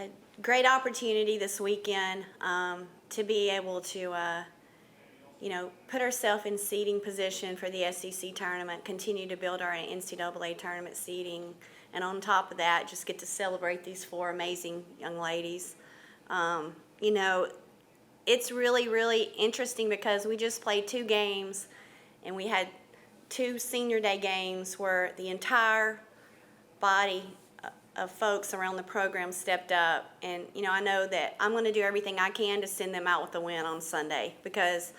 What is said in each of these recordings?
a great opportunity this weekend to be able to, put ourselves in seeding position for the SEC tournament, continue to build our NCAA tournament seeding, and on top of that, just get to celebrate these 4 amazing young ladies. It's really, really interesting because we just played 2 games, and we had 2 senior day games where the entire body of folks around the program stepped up. And, I know that I'm going to do everything I can to send them out with a win on Sunday, because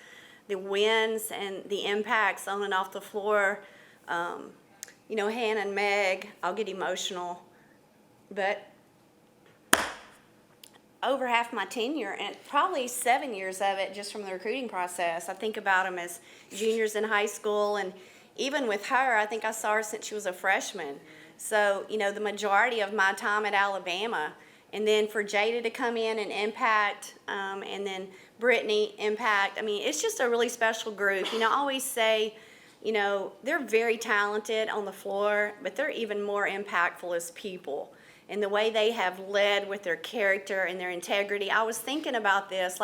the wins and the impacts on and off the floor, Hannah and Meg, I'll get emotional, but over half my tenure, and probably 7 years of it just from the recruiting process, I think about them as juniors in high school, and even with her, I think I saw her since she was a freshman. So, the majority of my time at Alabama, and then for Jada to come in and impact, and then Brittany impact, it's just a really special group. I always say, they're very talented on the floor, but they're even more impactful as people. And the way they have led with their character and their integrity. I was thinking about this,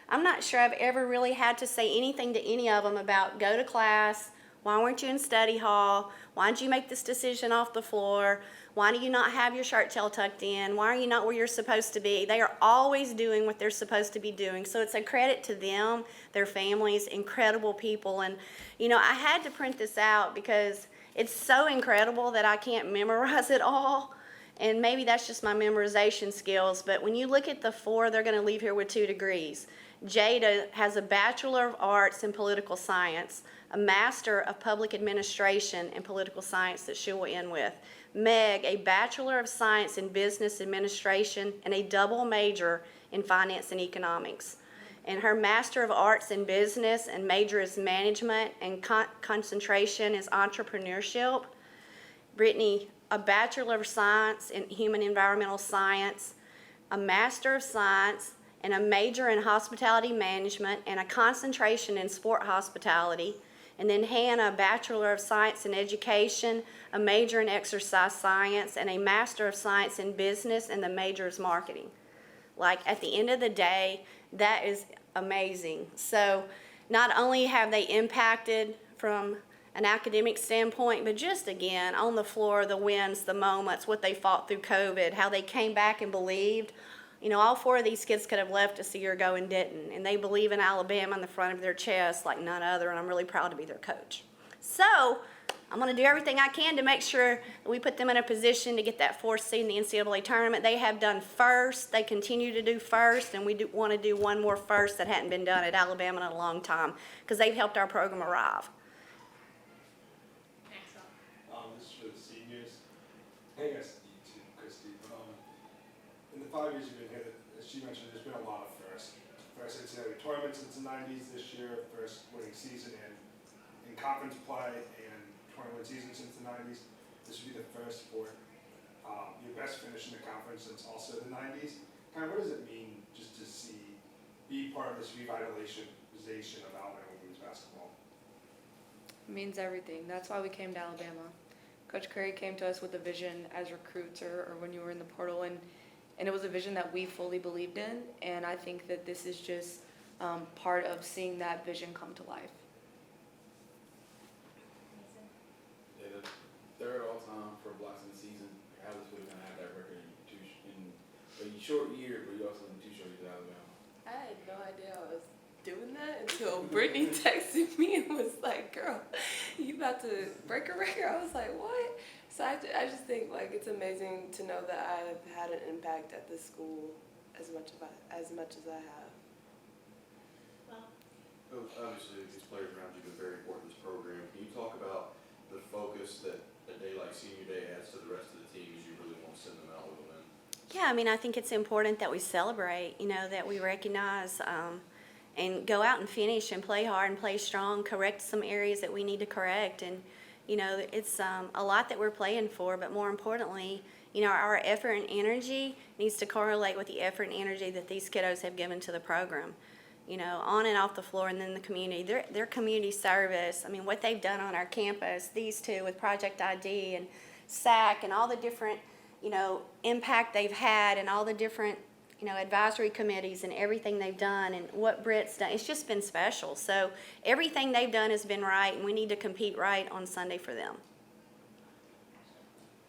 I'm not sure I've ever really had to say anything to any of them about go to class, why weren't you in study hall, why did you make this decision off the floor, why do you not have your shirt tail tucked in, why are you not where you're supposed to be. They are always doing what they're supposed to be doing, so it's a credit to them, their families, incredible people. And I had to print this out because it's so incredible that I can't memorize it all. And maybe that's just my memorization skills, but when you look at the 4, they're going to leave here with 2 degrees. Jada has a Bachelor of Arts in Political Science, a Master of Public Administration in Political Science that she will end with. Meg, a Bachelor of Science in Business Administration and a double major in Finance and Economics. And her Master of Arts in Business and major is Management, and concentration is Entrepreneurship. Brittany, a Bachelor of Science in Human Environmental Science, a Master of Science, and a major in Hospitality Management, and a concentration in Sport Hospitality. And then Hannah, a Bachelor of Science in Education, a major in Exercise Science, and a Master of Science in Business, and the major is Marketing. At the end of the day, that is amazing. So not only have they impacted from an academic standpoint, but just again, on the floor, the wins, the moments, what they fought through COVID, how they came back and believed. All 4 of these kids could have left us a year ago and didn't, and they believe in Alabama in the front of their chest like none other, and I'm really proud to be their coach. So I'm going to do everything I can to make sure that we put them in a position to get that 4th seed in the NCAA tournament. They have done first. They continue to do first, and we want to do one more first that hadn't been done at Alabama in a long time, because they've helped our program arrive. Hey guys, you too, Christy. In the 5 years you've been here, as she mentioned, there's been a lot of firsts. First NCAA tournament since the 90s this year, first winning season in conference play, and 21 season since the 90s. This would be the first for your best finish in the conference since also the 90s. What does it mean just to be part of this revitalization of Alabama women's basketball? It means everything. That's why we came to Alabama. Coach Curry came to us with a vision as recruits or when you were in the portal, and it was a vision that we fully believed in, and I think that this is just part of seeing that vision come to life. Jada, third all time for blocks in the season. How this would have have that record in a short year, but you also in 2 short years at Alabama? I had no idea I was doing that until Brittany texted me and was like, "Girl, you about to break a record?" I was like, "What?" So I just think it's amazing to know that I've had an impact at this school as much as I have. Well, obviously these players around you have been very important to this program. Can you talk about the focus that a day like Senior Day adds to the rest of the team as you really want to send them out with a win? Yeah, I think it's important that we celebrate, that we recognize and go out and finish and play hard and play strong, correct some areas that we need to correct. And, it's a lot that we're playing for, but more importantly, our effort and energy needs to correlate with the effort and energy that these kiddos have given to the program, on and off the floor, and then the community. Their community service, what they've done on our campus, these 2 with Project ID and SAC and all the different impact they've had and all the different, advisory committees and everything they've done and what Britt's done. It's just been special. So everything they've done has been right, and we need to compete right on Sunday for them.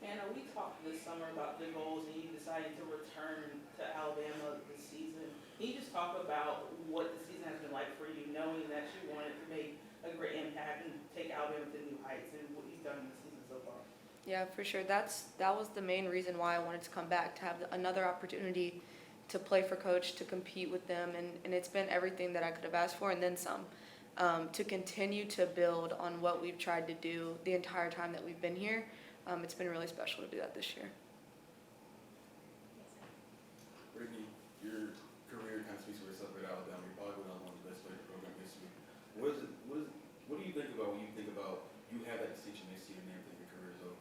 Hannah, we talked this summer about the goals, and you decided to return to Alabama this season. Can you just talk about what the season has been like for you, knowing that you wanted to make a great impact and take Alabama to new heights, and what you've done this season so far? Yeah, for sure. That was the main reason why I wanted to come back, to have another opportunity to play for Coach, to compete with them, and it's been everything that I could have asked for and then some. To continue to build on what we've tried to do the entire time that we've been here, it's been really special to do that this year. Brittany, your career kind of speaks for itself at Alabama. You're probably one of the best players in program history. What do you think about when you think about you have that distinction next to you and everything your career is over?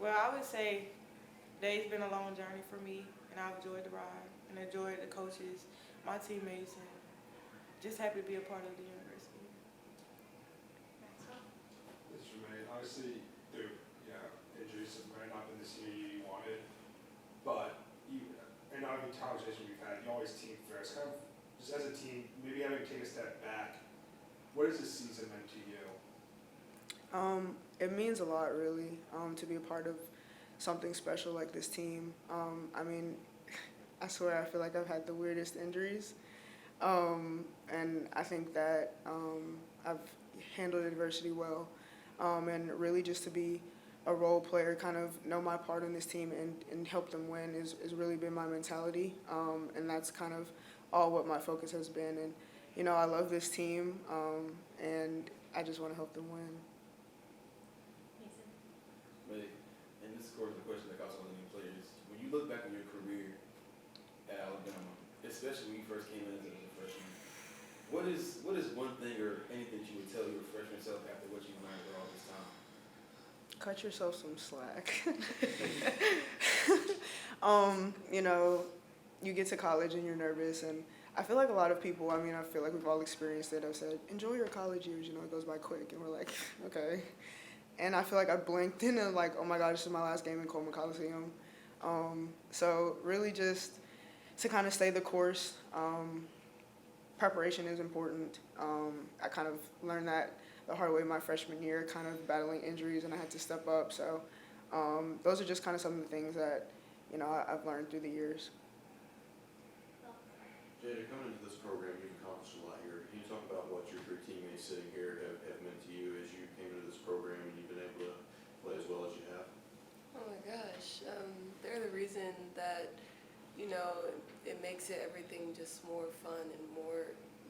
Well, I would say it's been a long journey for me, and I've enjoyed the ride and enjoyed the coaches, my teammates, and just happy to be a part of the university. Mr. May, obviously, through injuries might not been the senior year you wanted, but and every conversation we've had, you always team first. Kind of just as a team, maybe having to take a step back. What has this season meant to you? It means a lot, really, to be a part of something special like this team. I mean, I swear I feel like I've had the weirdest injuries, and I think that I've handled adversity well, and really just to be a role player, kind of know my part in this team and help them win is really been my mentality, and that's kind of all what my focus has been. And I love this team, and I just want to help them win. And this is, of course, the question that also on the players. When you look back on your career at Alabama, especially when you first came in as a freshman, what is one thing or anything you would tell your freshman self after what you learned for all this time? Cut yourself some slack. You get to college and you're nervous, and I feel like a lot of people, I feel like we've all experienced it. I've said, enjoy your college years, it goes by quick, and we're like, okay. And I feel like I blinked and then like, oh my God, this is my last game in Coleman Coliseum. So really just to kind of stay the course. Preparation is important. I kind of learned that the hard way my freshman year, kind of battling injuries, and I had to step up. So those are just kind of some of the things that, I've learned through the years. Jada, coming into this program, you've accomplished a lot here. Can you talk about what your three teammates sitting here have meant to you as you came into this program and you've been able to play as well as you have? Oh my gosh, they're the reason that, it makes it everything just more fun and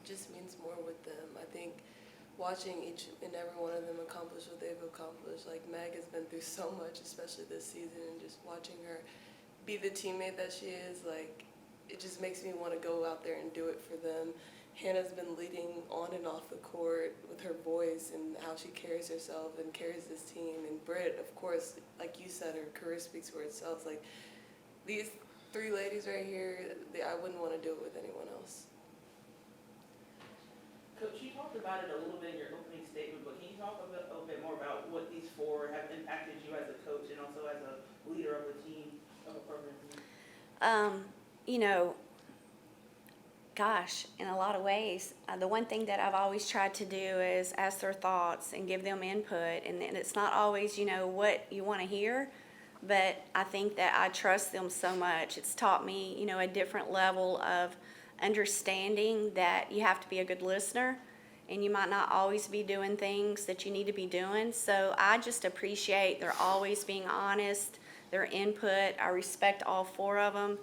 just means more with them. I think watching each and every one of them accomplish what they've accomplished, like Meg has been through so much, especially this season, and just watching her be the teammate that she is, like, it just makes me want to go out there and do it for them. Hannah's been leading on and off the court with her voice and how she carries herself and carries this team. And Britt, of course, like you said, her career speaks for itself. Like, these three ladies right here, I wouldn't want to do it with anyone else. Coach, you talked about it a little bit in your opening statement, but can you talk a little bit more about what these four have impacted you as a coach and also as a leader of a team, of a program team? Gosh, in a lot of ways, the one thing that I've always tried to do is ask their thoughts and give them input. And it's not always, what you want to hear, but I think that I trust them so much. It's taught me, a different level of understanding that you have to be a good listener, and you might not always be doing things that you need to be doing. So I just appreciate their always being honest, their input. I respect all four of them,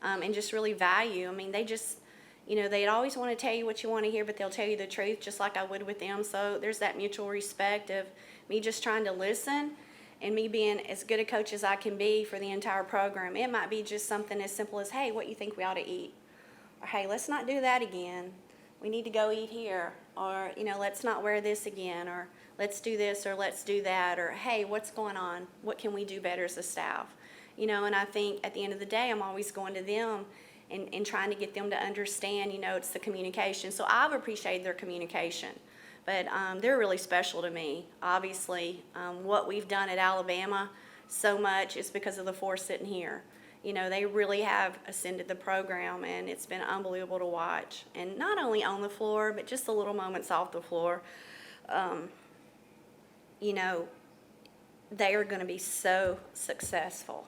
and just really value. They just, they'd always want to tell you what you want to hear, but they'll tell you the truth just like I would with them. So there's that mutual respect of me just trying to listen and me being as good a coach as I can be for the entire program. It might be just something as simple as, hey, what you think we ought to eat? Or, hey, let's not do that again. We need to go eat here. Or, let's not wear this again. Or let's do this or let's do that. Or, hey, what's going on? What can we do better as a staff? And I think at the end of the day, I'm always going to them and trying to get them to understand, it's the communication. So I've appreciated their communication. But they're really special to me. Obviously, what we've done at Alabama so much is because of the four sitting here. You know, they really have ascended the program, and it's been unbelievable to watch. And not only on the floor, but just the little moments off the floor. You know, they are going to be so successful.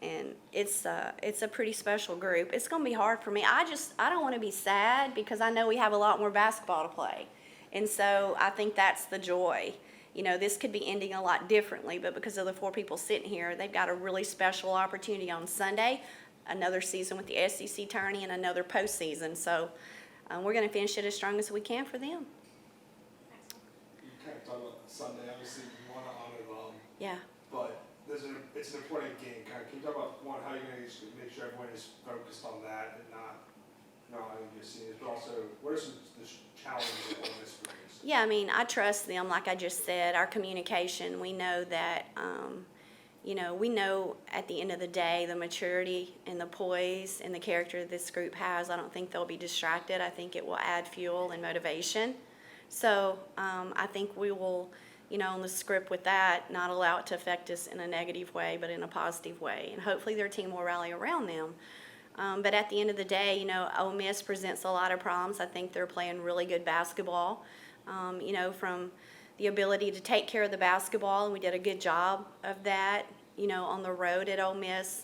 And it's a pretty special group. It's going to be hard for me. I don't want to be sad because I know we have a lot more basketball to play. And so I think that's the joy. You know, this could be ending a lot differently, but because of the four people sitting here, they've got a really special opportunity on Sunday, another season with the SEC tourney, and another postseason. So we're going to finish it as strong as we can for them. You kind of talk about Sunday, obviously you want to honor them, Yeah. but it's an important game. Kind of, can you talk about one, how you're going to make sure everyone is focused on that and not having your seniors, but also what are some of the challenges that Ole Miss brings? Yeah, I mean, I trust them, like I just said, our communication, we know that, you know, we know at the end of the day, the maturity and the poise and the character this group has. I don't think they'll be distracted. I think it will add fuel and motivation. So I think we will, you know, on the script with that, not allow it to affect us in a negative way, but in a positive way. And hopefully their team will rally around them. But at the end of the day, you know, Ole Miss presents a lot of problems. I think they're playing really good basketball. You know, from the ability to take care of the basketball, and we did a good job of that, you know, on the road at Ole Miss.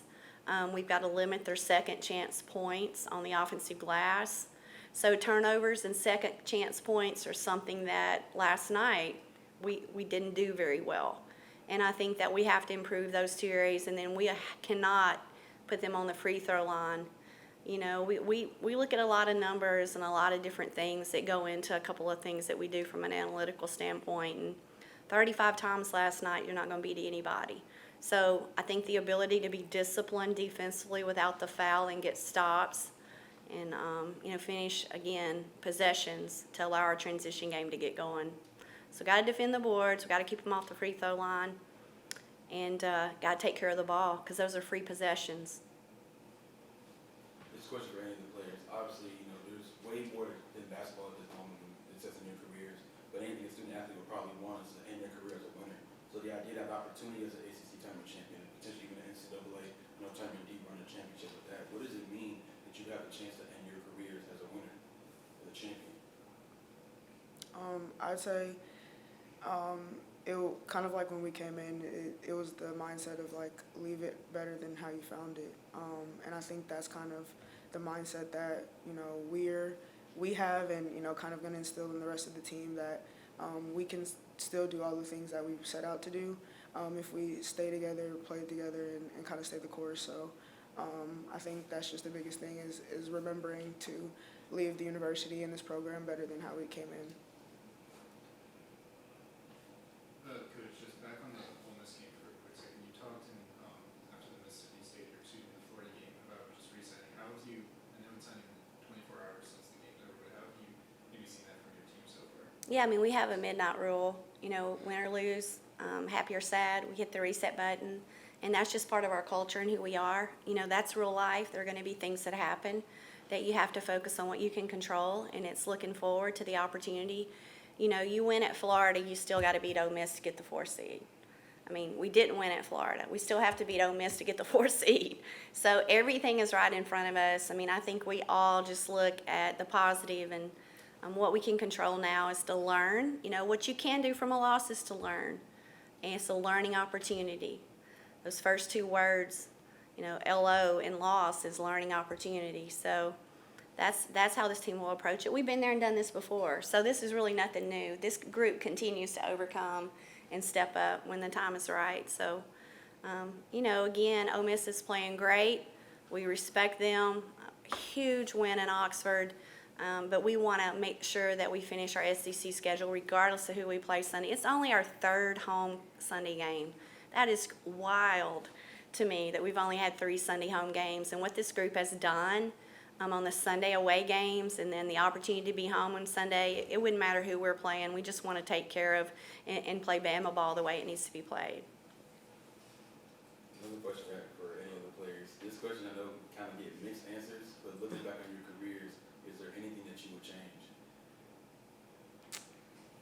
We've got to limit their second chance points on the offensive glass. So turnovers and second chance points are something that last night we didn't do very well. And I think that we have to improve those two areas, and then we cannot put them on the free throw line. You know, we look at a lot of numbers and a lot of different things that go into a couple of things that we do from an analytical standpoint. And 35 times last night, you're not going to beat anybody. So I think the ability to be disciplined defensively without the foul and get stops and, you know, finish, again, possessions to allow our transition game to get going. So got to defend the boards. We got to keep them off the free throw line. And got to take care of the ball because those are free possessions. This question for any of the players. Obviously, you know, there's way more than basketball at this moment than it says in your careers. But anything a student athlete would probably want is to end their career as a winner. So the idea to have opportunity as an ACC tournament champion, potentially even an NCAA, you know, tournament deep run a championship with that. What does it mean that you have a chance to end your careers as a winner, as a champion? I'd say it kind of like when we came in, it was the mindset of like leave it better than how you found it, and I think that's kind of the mindset that, you know, we have, and, you know, kind of going to instill in the rest of the team that we can still do all the things that we set out to do if we stay together, play together, and kind of stay the course. So I think that's just the biggest thing is remembering to leave the university and this program better than how we came in. Coach, just back on the Ole Miss game for a quick second. You talked in after the Mississippi State, or excuse me, the Florida game about just resetting. How have you? I know it's not even 24 hours since the game's over, but how have you maybe seen that from your team so far? Yeah, I mean, we have a midnight rule. You know, win or lose, happy or sad, we hit the reset button. And that's just part of our culture and who we are. You know, that's real life. There are going to be things that happen that you have to focus on what you can control, and it's looking forward to the opportunity. You know, you win at Florida, you still got to beat Ole Miss to get the 4th seed. I mean, we didn't win at Florida. We still have to beat Ole Miss to get the 4th seed. So everything is right in front of us. I mean, I think we all just look at the positive, and what we can control now is to learn. You know, what you can do from a loss is to learn, and it's a learning opportunity. Those first two words, you know, LO in loss is learning opportunity. So that's how this team will approach it. We've been there and done this before, so this is really nothing new. This group continues to overcome and step up when the time is right. So, you know, again, Ole Miss is playing great. We respect them. A huge win in Oxford, but we want to make sure that we finish our SEC schedule regardless of who we play Sunday. It's only our 3rd home Sunday game. That is wild to me that we've only had 3 Sunday home games, and what this group has done on the Sunday away games, and then the opportunity to be home on Sunday, it wouldn't matter who we're playing. We just want to take care of and play Bama ball the way it needs to be played. Another question I have for any of the players. This question I know kind of get mixed answers, but looking back on your careers, is there anything that you would change?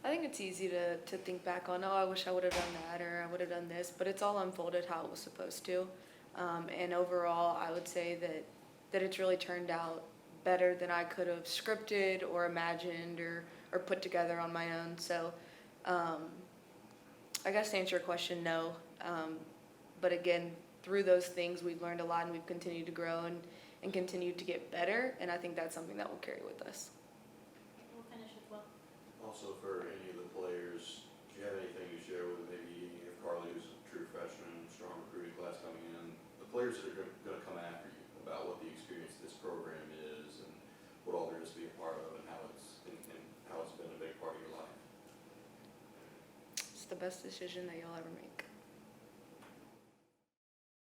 I think it's easy to think back on, oh, I wish I would have done that or I would have done this, but it's all unfolded how it was supposed to. And overall, I would say that it's really turned out better than I could have scripted or imagined or put together on my own. So I guess to answer your question, no. But again, through those things, we've learned a lot and we've continued to grow and continued to get better. And I think that's something that we'll carry with us. We'll finish as well. Also, for any of the players, do you have anything to share with maybe if Carly was a true freshman, strong recruiting class coming in, the players that are going to come after you about what the experience of this program is and what all there is to be a part of and how it's been a big part of your life? It's the best decision that you'll ever make.